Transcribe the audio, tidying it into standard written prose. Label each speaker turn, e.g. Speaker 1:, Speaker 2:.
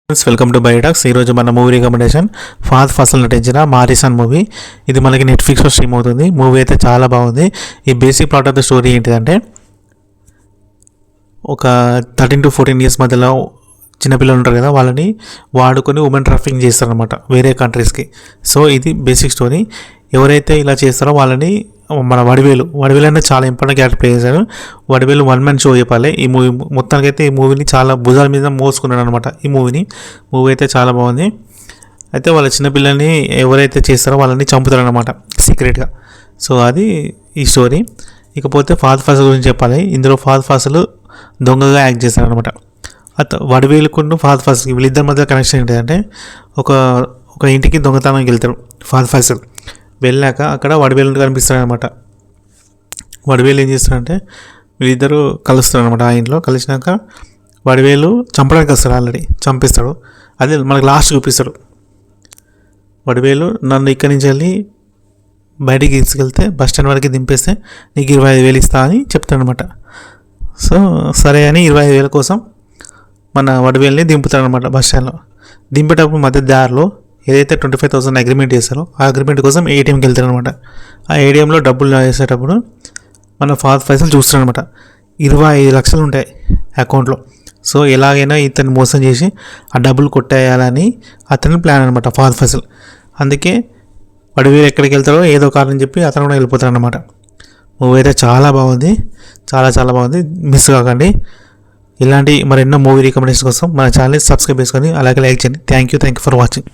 Speaker 1: Welcome to బయోటాక్స్. ఈరోజు మన movie recommendation Fahadh fossil నటించిన మారిసన్ మూవీ. ఇది మనకి నెట్ఫ్లిక్స్లో స్ట్రీమ్ అవుతుంది. మూవీ అయితే చాలా బాగుంది. ఈ basic plot of the story ఏంటిదంటే, ఒక 13 to 14 ఇయర్స్ మధ్యలో చిన్నపిల్లలు ఉంటారు కదా, వాళ్ళని వాడుకొని ఉమెన్ ట్రాఫికింగ్ చేస్తారనమాట వేరే కంట్రీస్కి. సో ఇది బేసిక్ స్టోరీ. ఎవరైతే ఇలా చేస్తారో వాళ్ళని మన వడివేలు అంటే చాలా ఇంపార్టెంట్ క్యారెక్టర్ ప్లే చేశారు. వడివేలు వన్ మ్యాన్ షో చెప్పాలి. ఈ మూవీ మొత్తానికైతే ఈ మూవీని చాలా భుజాల మీద మోసుకున్నాడు అనమాట. మూవీ అయితే చాలా బాగుంది. అయితే వాళ్ళ చిన్నపిల్లల్ని ఎవరైతే చేస్తారో వాళ్ళని చంపుతారనమాట సీక్రెట్గా. సో అది ఈ స్టోరీ. ఇకపోతే ఫహద్ ఫాసిల్ గురించి చెప్పాలి. ఇందులో ఫహద్ ఫాసిల్ దొంగగా యాక్ట్ చేస్తారనమాట. వడివేలుకున్న ఫహద్ ఫాసిల్ వీళ్ళిద్దరి మధ్య కనెక్షన్ ఏంటంటే, ఒక ఇంటికి దొంగతనానికి వెళ్తారు ఫహద్ ఫాసిల్. వెళ్ళాక అక్కడ వడివేలు కనిపిస్తారనమాట. వడివేలు ఏం చేస్తారంటే, వీళ్ళిద్దరూ కలుస్తారనమాట. ఆ ఇంట్లో కలిసినాక వడివేలు చంపడానికి వస్తాడు. ఆల్రెడీ చంపిస్తాడు. అదే మనకు లాస్ట్ చూపిస్తాడు. వడివేలు నన్ను ఇక్కడి నుంచి వెళ్ళి బయటికి తీసుకెళ్తే బస్ స్టాండ్ వరకు దింపేస్తే నీకు 25,000 ఇస్తా అని చెప్తాడనమాట. సో సరే అని 25,000 కోసం మన వడివేల్ని దింపుతాడనమాట బస్ స్టాండ్లో. దింపేటప్పుడు మధ్య దారిలో ఏదైతే 25,000 అగ్రిమెంట్ చేస్తారో ఆ అగ్రిమెంట్ కోసం ఏటీఎంకి వెళ్తారనమాట. ఆ ఏటీఎంలో డబ్బులు వేసేటప్పుడు మన ఫహద్ ఫాసిల్ చూస్తారనమాట. 25 లక్షలు ఉంటాయి అకౌంట్లో. సో ఎలాగైనా ఇతన్ని మోసం చేసి ఆ డబ్బులు కొట్టేయాలని అతని ప్లాన్ అనమాట ఫహద్ ఫాసిల్. అందుకే వడివేలు ఎక్కడికి వెళ్తారో ఏదో కారణం చెప్పి అతను కూడా వెళ్ళిపోతారనమాట. మూవీ అయితే చాలా బాగుంది, చాలా బాగుంది. మిస్ కాకండి. ఇలాంటి మరెన్నో మూవీ రికమెండేషన్ కోసం మన ఛానల్ని సబ్స్క్రైబ్ చేసుకొని అలాగే లైక్ చేయండి. Thank you for watching.